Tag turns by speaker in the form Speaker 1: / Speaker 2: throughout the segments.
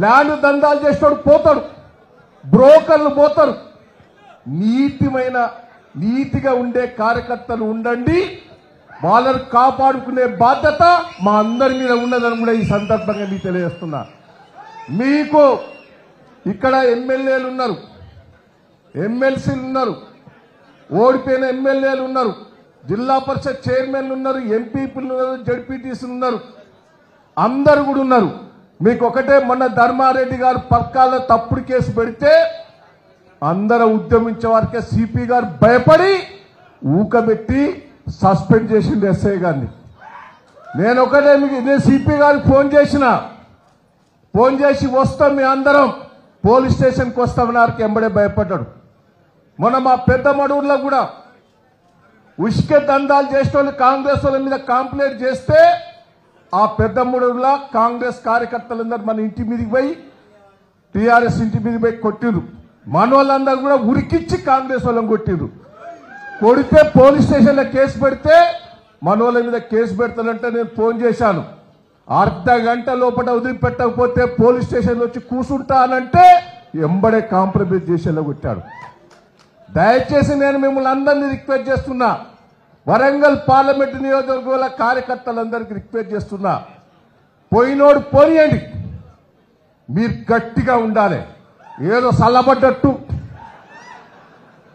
Speaker 1: Land దందాలు చేసేవాడు పోతాడు, బ్రోకర్లు పోతారు. నీతిగా ఉండే కార్యకర్తలు ఉండండి, వాళ్ళని కాపాడుకునే బాధ్యత మా అందరి మీద ఉన్నదని కూడా ఈ సందర్భంగా మీకు తెలియజేస్తున్నా. మీకు ఇక్కడ ఎమ్మెల్యేలు ఉన్నారు, ఎమ్మెల్సీలు ఉన్నారు, ఓడిపోయిన ఎమ్మెల్యేలు ఉన్నారు, జిల్లా పరిషత్ చైర్మన్లు ఉన్నారు, ఎంపీపీలు ఉన్నారు, జడ్పీటీసీలు ఉన్నారు, అందరు కూడా ఉన్నారు. మీకు ఒకటే, మొన్న ధర్మారెడ్డి గారు పర్కాల తప్పుడు కేసు పెడితే అందరూ ఉద్యమించే వారికే సిపి గారు భయపడి ఊకబెట్టి సస్పెండ్ చేసిండు ఎస్ఐ గారిని. నేను ఒకటే నేను సిపి గారికి ఫోన్ చేసి వస్తాం మీ అందరం పోలీస్ స్టేషన్కి వస్తామని వారికి ఎంబడే భయపడ్డాడు. మొన్న మా పెద్ద మడూరులో కూడా ఉష్కే దందాలు చేసిన వాళ్ళు కాంగ్రెస్ వాళ్ళ మీద కంప్లైంట్ చేస్తే ఆ పెద్ద మడూరులో కాంగ్రెస్ కార్యకర్తలందరూ మన ఇంటి మీదకి పోయి టీఆర్ఎస్ ఇంటి మీదకి పోయి కొట్టిరు. మన వాళ్ళందరూ కూడా ఉరికిచ్చి కాంగ్రెస్ వాళ్ళని కొట్టిరు. కొడితే పోలీస్ స్టేషన్లో కేసు పెడితే మన వాళ్ళ మీద కేసు పెడతానంటే నేను ఫోన్ చేశాను. అర్ధ గంట లోపల వదిలిపెట్టకపోతే పోలీస్ స్టేషన్లో వచ్చి కూర్చుంటానంటే ఎంబడే కాంప్రమైజ్ చేసేలా కొట్టాడు. దయచేసి నేను మిమ్మల్ని అందరినీ రిక్వెస్ట్ చేస్తున్నా, వరంగల్ పార్లమెంటు నియోజకవర్గాల కార్యకర్తలందరికీ రిక్వెస్ట్ చేస్తున్నా, పోయినోడు పోనీయండి, మీరు గట్టిగా ఉండాలి. ఏదో సల్లబడ్డట్టు,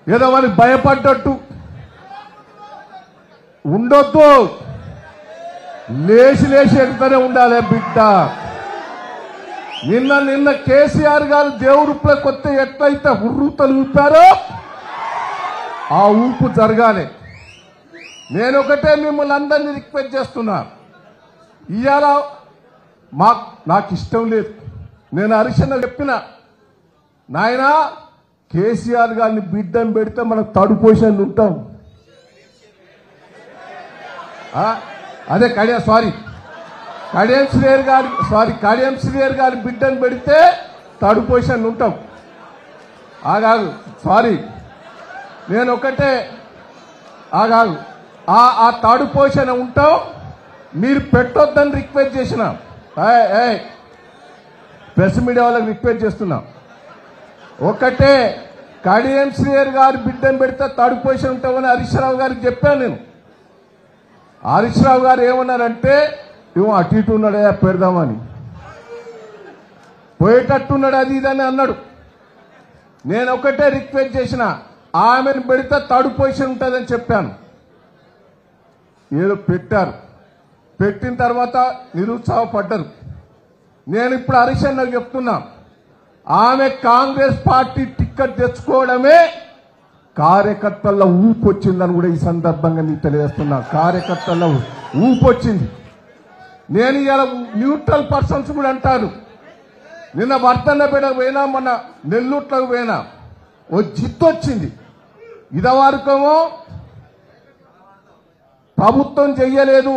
Speaker 1: ఏదో వారికి భయపడ్డట్టు ఉండొద్దు. లేచి ఎడుతూనే ఉండాలి బిడ్డ. నిన్న కేసీఆర్ గారు దేవుడిపై కొత్త ఎట్లయితే హుర్రూతలు ఊపారో ఆ ఊపు జరగాలి. నేను ఒకటే మిమ్మల్ని అందరినీ రిక్వెస్ట్ చేస్తున్నా, ఇవాళ నాకు ఇష్టం లేదు. నేను హరిశన్న చెప్పిన, నాయన కేసీఆర్ గారిని బిడ్డను పెడితే మనం థర్డ్ పొజిషన్ ఉంటాం. అదే కడియం శ్రీహరి గారి బిడ్డను పెడితే థర్డ్ పొజిషన్ ఉంటాం. ఆగాగు సారీ, నేను ఒకటే ఆగాగు, ఆ థర్డ్ పొజిషన్ ఉంటాం. మీరు పెట్టొద్దని రిక్వెస్ట్ చేసిన, ప్రెస్ మీడియా వాళ్ళకి రిక్వెస్ట్ చేస్తున్నా. ఒకటే, కడియం శ్రీహరి గారి బిడ్డను పెడితే థర్డ్ పొజిషన్ ఉంటామని హరీష్ రావు గారికి చెప్పాను నేను. హరీష్ రావు గారు ఏమన్నారంటే, ఇవ్వ అటు ఇటు ఉన్నాడే పెడదామని, పోయేటట్టున్నాడు అది ఇదని అన్నాడు. నేను ఒకటే రిక్వెస్ట్ చేసిన, ఆమెను పెడితే థర్డ్ పొజిషన్ ఉంటుందని చెప్పాను. ఏదో పెట్టారు, పెట్టిన తర్వాత నిరుత్సాహపడ్డారు. నేను ఇప్పుడు హరీష్ అన్నకు చెప్తున్నా, ఆమె కాంగ్రెస్ పార్టీ టిక్కెట్ తెచ్చుకోవడమే కార్యకర్తల్లో ఊపు వచ్చిందని కూడా ఈ సందర్భంగా మీకు తెలియజేస్తున్నా. కార్యకర్తల్లో ఊపు వచ్చింది. నేను ఇలా న్యూట్రల్ పర్సన్స్ కూడా అంటాను. నిన్న వర్ధన్నపేటకు పోయినా, మొన్న నెల్లూట్లకు పోయినా, ఓ జిత్తు వచ్చింది. ఇదివరకేమో ప్రభుత్వం చెయ్యలేదు,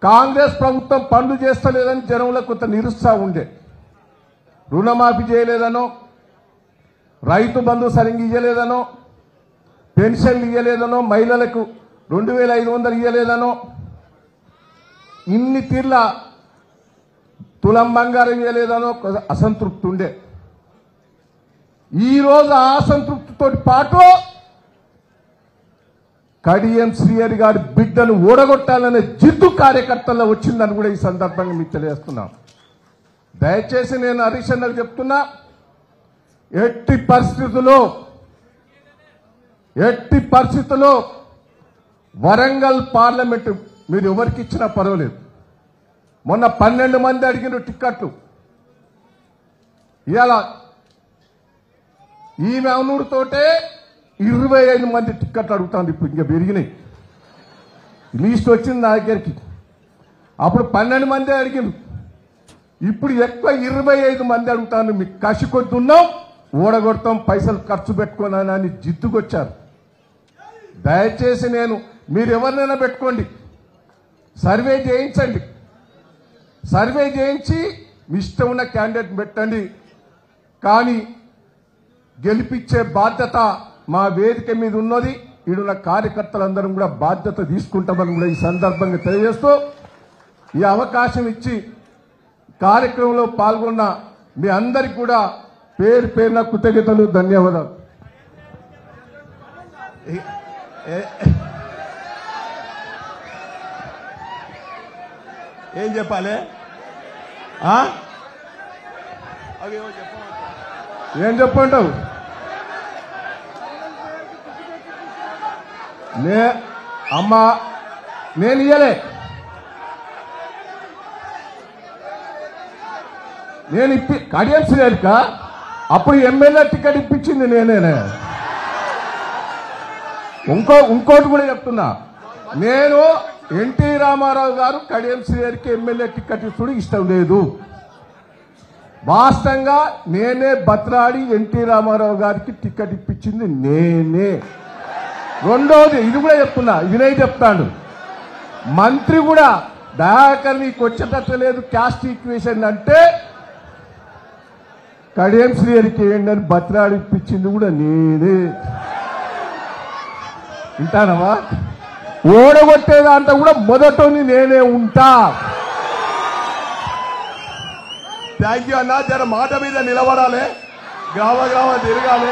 Speaker 1: కాంగ్రెస్ ప్రభుత్వం పనులు చేస్తలేదని జనంలో కొంత నిరుత్సాహం ఉండే. రుణమాఫీ చేయలేదనో, రైతు బంధు సరిగ్గా ఇయ్యలేదనో, పెన్షన్లు ఇయ్యలేదనో, మహిళలకు 2500 ఇయ్యలేదనో, ఇన్ని తీర్ల తులం బంగారం ఇయ్యలేదనో అసంతృప్తి ఉండే. ఈరోజు ఆ అసంతృప్తితో పాటు కడియం శ్రీహరి గారి బిడ్డను ఓడగొట్టాలనే జిద్దు కార్యకర్తల్లో వచ్చిందని కూడా ఈ సందర్భంగా మీకు తెలియజేస్తున్నాం. దయచేసి నేను హరీష్ అన్నకు చెప్తున్నా, ఎట్టి పరిస్థితుల్లో వరంగల్ పార్లమెంటు మీరు ఎవరికి ఇచ్చినా పర్వాలేదు. మొన్న 12 మంది అడిగిన టిక్కెట్లు, ఇవాళ ఈమె అవునూరుతోటే 25 మంది టిక్కెట్లు అడుగుతాను. ఇప్పుడు ఇంకా పెరిగినాయి, లీస్ట్ వచ్చింది నా దగ్గరికి. అప్పుడు 12 మంది అడిగింది, ఇప్పుడు ఎక్కువ 25 మంది అడుగుతాను. మీకు కసి కొద్దున్నాం, ఓడగొడతాం, పైసలు ఖర్చు పెట్టుకోనని జిద్దుకొచ్చారు. దయచేసి మీరు ఎవరినైనా పెట్టుకోండి, సర్వే చేయించండి, సర్వే చేయించి మీ ఇష్టం ఉన్న క్యాండిడేట్ పెట్టండి. కానీ గెలిపించే బాధ్యత మా వేదిక మీద ఉన్నది. ఈడున్న కార్యకర్తలందరం కూడా బాధ్యత తీసుకుంటామని కూడా ఈ సందర్భంగా తెలియజేస్తూ, ఈ అవకాశం ఇచ్చి కార్యక్రమంలో పాల్గొన్న మీ అందరికి కూడా పేరు పేరున కృతజ్ఞతలు, ధన్యవాదాలు.
Speaker 2: ఏం చెప్పాలి?
Speaker 1: ఏం చెప్పంటావు? అమ్మా నేను ఇయ్యలే, నేను కడియం శ్రీహరిక అప్పుడు ఎమ్మెల్యే టికెట్ ఇప్పించింది నేనే. ఇంకోటి కూడా చెప్తున్నా, నేను ఎన్టీ రామారావు గారు కడియం శ్రీహరికి ఎమ్మెల్యే టికెట్ ఇస్తుడు ఇష్టం లేదు. వాస్తవంగా నేనే బత్రాడి ఎన్టీ రామారావు గారికి టికెట్ ఇప్పించింది నేనే. రెండోది ఇది కూడా చెప్తున్నా, వినయ్ చెప్తాడు, మంత్రి కూడా దయాకర్ నీకు వచ్చేటట్టు లేదు క్యాస్ట్ ఈక్వేషన్ అంటే కడియం శ్రీహరికి ఏంటని బత్రాడి ఇప్పించింది కూడా నేనే. వింటానవా? ఓడగొట్టేదాంట్లో కూడా మొదటని నేనే ఉంటా.
Speaker 2: థ్యాంక్ యూ అన్నా. జర మాట మీద నిలబడాలి, గ్రామ గ్రామ తిరగాలి.